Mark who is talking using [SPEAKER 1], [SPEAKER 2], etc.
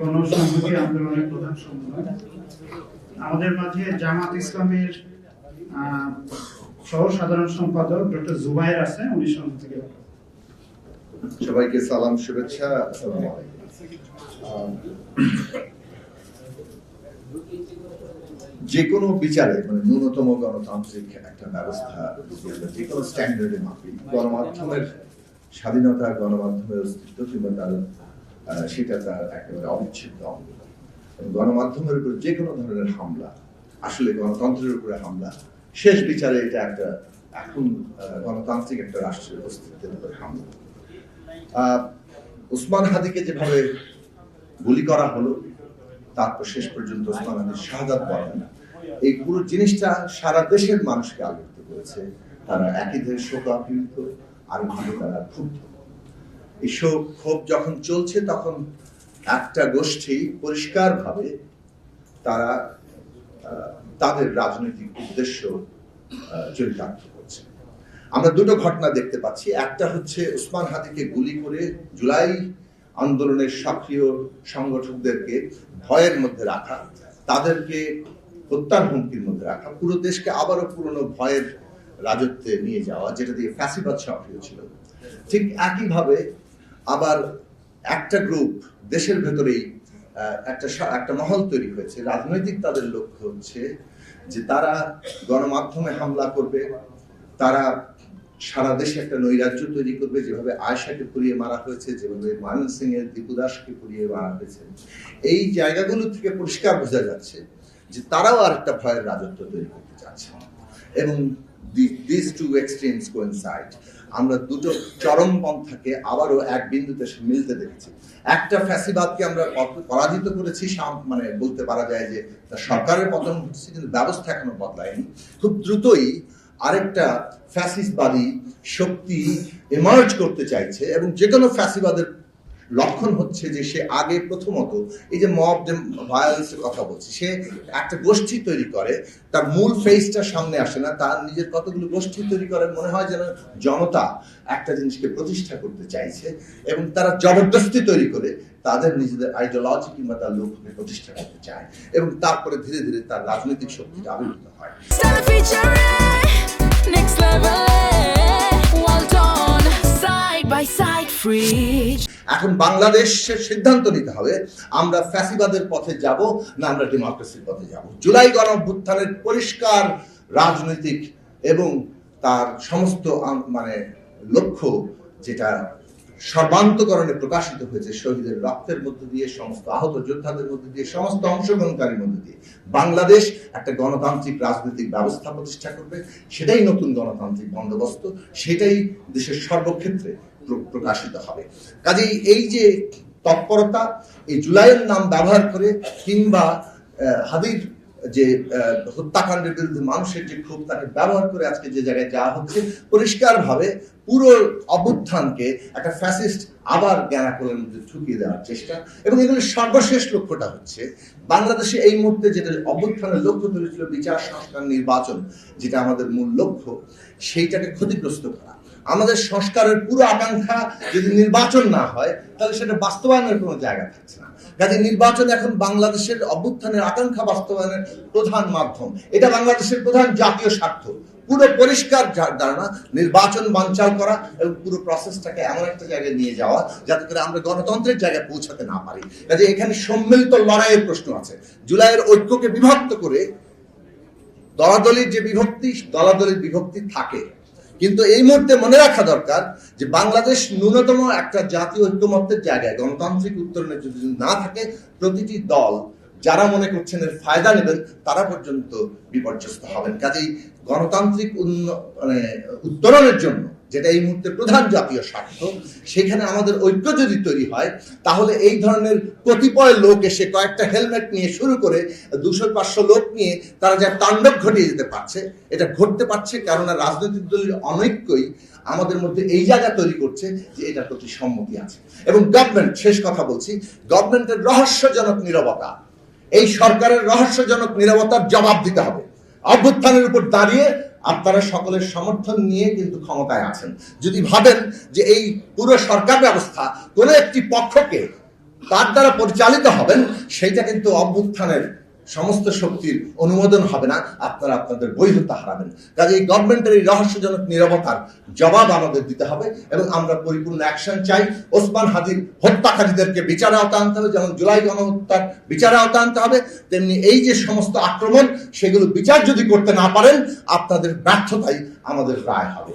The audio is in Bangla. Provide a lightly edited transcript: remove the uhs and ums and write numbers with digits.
[SPEAKER 1] গণসংহতি আন্দোলনের প্রধান সম্পাদক। আমাদের মাঝে জামাত ইসলামের সহ সাধারণ সম্পাদক ডক্টর জুবাইর আছে, উনি সঙ্গে থেকে।
[SPEAKER 2] সবাইকে সালাম, শুভেচ্ছা। আসসালামু আলাইকুম। যে কোনো বিচারে মানে ন্যূনতম গণতান্ত্রিক একটা ব্যবস্থা যে কোনো স্ট্যান্ডার্ডে মাপি, গণমাধ্যমের স্বাধীনতা, গণমাধ্যমের অস্তিত্ব কিংবা তার সেটা তার একেবারে অবিচ্ছেদ্য অঙ্গ। গণমাধ্যমের উপর যে কোনো ধরনের হামলা আসলে গণতন্ত্রের উপরে হামলা। শেষ বিচারে এটা একটা এখন গণতান্ত্রিক একটা রাষ্ট্রের অস্তিত্বের উপরে হামলা। ওসমান হাদিকে যেভাবে গুলি করা হলো, তারপর শেষ পর্যন্ত ওসমান হাদির শাহাদাত বলেন, এই পুরো জিনিসটা সারা দেশের মানুষকে আলোকিত করেছে। তারা একই ধরে শোকাপ্লুত, আরেকদিকে তারা ক্ষুব্ধ। এই ক্ষোভ যখন চলছে তখন একটা গোষ্ঠী পরিষ্কারভাবে তারা তাদের রাজনৈতিক উদ্দেশ্য চরিতার্থ করছে। আমরা দুটো ঘটনা দেখতে পাচ্ছি। একটা হচ্ছে ওসমান হাদিকে গুলি করে জুলাই আন্দোলনের সক্রিয় সংগঠকদেরকে ভয়ের মধ্যে রাখা, তাদেরকে হত্যার হুমকির মধ্যে রাখা, পুরো দেশকে আবারও পুরনো ভয়ের রাজত্বে নিয়ে যাওয়া, যেটা দিয়ে ফ্যাসিবাদ সক্রিয় ছিল। ঠিক একইভাবে আবার একটা গ্রুপ দেশের ভেতরেই একটা মহল তৈরি হয়েছে। রাজনৈতিক তাদের লক্ষ্য হচ্ছে যে তারা গণমাধ্যমে হামলা করবে, তারা সারা দেশে একটা নৈরাজ্য তৈরি করবে, যেভাবে আয়েশাকে পুড়িয়ে মারা হয়েছে, যেভাবে ময়মনসিংহ এর দীপু দাসকে পুড়িয়ে মারা হয়েছে। এই জায়গাগুলো থেকে পরিষ্কার বোঝা যাচ্ছে যে তারাও আর একটা ভয়ের রাজত্ব তৈরি করতে চাচ্ছে। এবং these two extremes coincide. আমরা দুটো চরম পন্থাকে আবারও এক বিন্দুতে মিলতে দেখেছি। একটা ফ্যাসিবাদকে আমরা পরাজিত করেছি, মানে বলতে পারা যায় যে সরকারের পতন ঘটেছে, কিন্তু ব্যবস্থা এখনো বদলায়নি। খুব দ্রুতই আরেকটা ফ্যাসিস্টবাদী শক্তি এমার্জ করতে চাইছে, এবং যে কোনো ফ্যাসিবাদের লক্ষণ হচ্ছে যে সে আগে প্রথমত এই যে মব ভায়োলেন্সের কথা বলছি, সে একটা গোষ্ঠী তৈরি করে, তার মূল ফেসটা সামনে আসে না, তার নিজের কতগুলো গোষ্ঠী তৈরি করে, মনে হয় যেন জনতা একটা জিনিসকে প্রতিষ্ঠা করতে চাইছে, এবং তারা জবরদস্তি তৈরি করে তাদের নিজেদের আইডিওলজি কিংবা তার লক্ষ্যকে প্রতিষ্ঠা করতে চায়, এবং তারপরে ধীরে ধীরে তার রাজনৈতিক শক্তিটা আবির্ভূত হয়। এখন বাংলাদেশের সিদ্ধান্ত নিতে হবে, আমরা ফ্যাসিবাদের পথে যাব না আমরা ডেমোক্রেসির পথে যাব। জুলাই গণঅভ্যুত্থানের পরিষ্কার রাজনৈতিক এবং তার সমস্ত মানে লক্ষ্য, যেটা সর্বান্তকরণে প্রকাশিত হয়েছে শহীদের রক্তের মধ্য দিয়ে, সমস্ত আহত যোদ্ধাদের মধ্য দিয়ে, সমস্ত অংশগ্রহণকারীর মধ্য দিয়ে বাংলাদেশ একটা গণতান্ত্রিক রাজনৈতিক ব্যবস্থা প্রতিষ্ঠা করবে। সেটাই নতুন গণতান্ত্রিক বন্দোবস্ত, সেটাই দেশের সর্বক্ষেত্রে প্রকাশিত হবে। কাজেই এই যে তৎপরতা, এই জুলাইয়ের নাম ব্যবহার করে কিংবা হাদির যে হত্যাকাণ্ডের বিরুদ্ধে মানুষের যে ক্ষোভ, তাকে ব্যবহার করে আজকে যে জায়গায় যাওয়া হচ্ছে, পরিষ্কারভাবে পুরো অভ্যুত্থানকে একটা ফ্যাসিস্ট আবার জ্ঞানাকলের মধ্যে ঠুকিয়ে দেওয়ার চেষ্টা। এবং এগুলোর সর্বশেষ লক্ষ্যটা হচ্ছে বাংলাদেশে এই মুহূর্তে যেটা অভ্যুত্থানের লক্ষ্য তৈরি ছিল, বিচার, সংস্কার, নির্বাচন, যেটা আমাদের মূল লক্ষ্য, সেইটাকে ক্ষতিগ্রস্ত করা। আমাদের সংস্কারের পুরো আকাঙ্ক্ষা যদি নির্বাচন না হয়, তাহলে সেটা বাস্তবায়নের কোনো জায়গা থাকছে না। কাজে নির্বাচন এখন বাংলাদেশের অভ্যুত্থানের আকাঙ্ক্ষা বাস্তবায়নের প্রধান মাধ্যম। এটা বাংলাদেশের প্রধান জাতীয় স্বার্থ। পুরো পরিষ্কার ধারণা, নির্বাচন বানচাল করা এবং পুরো প্রসেসটাকে এমন একটা জায়গায় নিয়ে যাওয়া যাতে করে আমরা গণতন্ত্রের জায়গায় পৌঁছাতে না পারি। কাজে এখানে সম্মিলিত লড়াইয়ের প্রশ্ন আছে। জুলাইয়ের ঐক্যকে বিভক্ত করে দলাদলির যে বিভক্তি, দলাদলির বিভক্তি থাকে, কিন্তু এই মুহূর্তে মনে রাখা দরকার যে বাংলাদেশ ন্যূনতম একটা জাতীয় ঐক্যমত্যের জায়গায় গণতান্ত্রিক উত্তরণের যদি না থাকে, প্রতিটি দল যারা মনে করছেন এর ফায়দা নেবেন তারা পর্যন্ত বিপর্যস্ত হবেন। কাজেই গণতান্ত্রিক উত্তরণের জন্য, যেটা এই মুহূর্তে প্রধান জাতীয় স্বার্থ, সেখানে আমাদের ঐক্য যদি তৈরি হয়, তাহলে এই ধরনের কতিপয় লোক এসে কয়েকটা হেলমেট নিয়ে শুরু করে 200-500 লোক নিয়ে তারা যা তাণ্ডব ঘটিয়ে যেতে পারছে, এটা ঘটতে পারছে কেননা রাজনৈতিক দলের অনৈক্যই আমাদের মধ্যে এই জায়গা তৈরি করছে যে এটার প্রতি সম্মতি আছে। এবং গভর্নমেন্ট, শেষ কথা বলছি, গভর্নমেন্টের রহস্যজনক নীরবতা, এই সরকারের রহস্যজনক নীরবতার জবাব দিতে হবে। অভ্যুত্থানের উপর দাঁড়িয়ে আপনারা সকলের সমর্থন নিয়ে কিন্তু ক্ষমতায় আছেন। যদি ভাবেন যে এই পুরো সরকার ব্যবস্থা কোনো একটি পক্ষকে তার দ্বারা পরিচালিত হবেন, সেইটা কিন্তু অভ্যুত্থানের সমস্ত শক্তির অনুমোদন হবে না, আপনারা আপনাদের বৈধতা হারাবেন। কাজে এই গভর্নমেন্টের এই রহস্যজনক নীরবতার জবাব আমাদের দিতে হবে এবং আমরা পরিপূর্ণ অ্যাকশন চাই। ওসমান হাদির হত্যাকারীদেরকে বিচারে আওতা আনতে হবে, যেমন জুলাই গণহত্যার বিচারে আওতা আনতে হবে, তেমনি এই যে সমস্ত আক্রমণ, সেগুলো বিচার যদি করতে না পারেন, আপনাদের ব্যর্থতাই আমাদের রায় হবে।